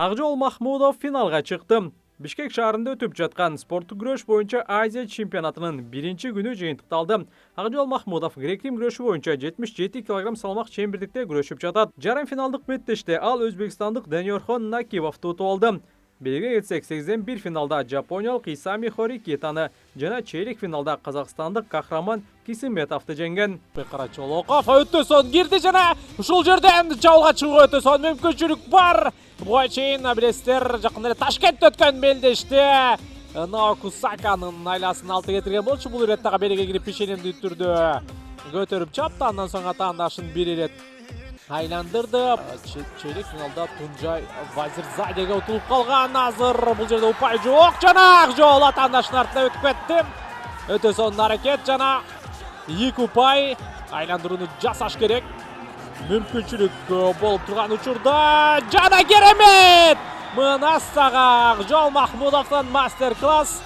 Ақжол Махмудов финалға чықты. Бишкек шаарында өтүп жаткан спорттук күрөш боюнча Азия чемпионатынын биринчи күнү жыйынтыкталды. Ақжол Махмудов грек-рим күрөшү боюнча 77 кг салмак чембирдикте күрөшүп жатат. Жарым финалдык беттеште ал өзбекстандык Даниорхон Накивовду утуп алды. Белге кетсек, 81 финалда жапониялык Исами Хорикитаны жана чейлик финалда казакстандык кахраман Кисиметовду жеңген. Карачолоков өтөсөн кирди жана ушул жерден жабылга чыгууга өтөсөн мүмкүнчүлүк бар. Буга чейин билесиздер, жакында эле Ташкентте өткөн белдеште Наоки Осаканын айласын алты кетирген болчу. Бул ирет дагы белге кирип пешенемдүү түрдө көтөрүп чапты. Андан соң атаандашын бир ирет айландырды. Чейлик финалда Тунжай Вазирзадеге утулуп калган. Азыр бул жерде упай жок жана Ақжол атаандашынын артына өтүп кетти. Өтө сонун аракет жана 2 упай айландырууну жасаш керек. Мүмкүнчүлүк болуп турган учурда жана керемет! Мына сага Ақжол Махмудовдун мастер-класс.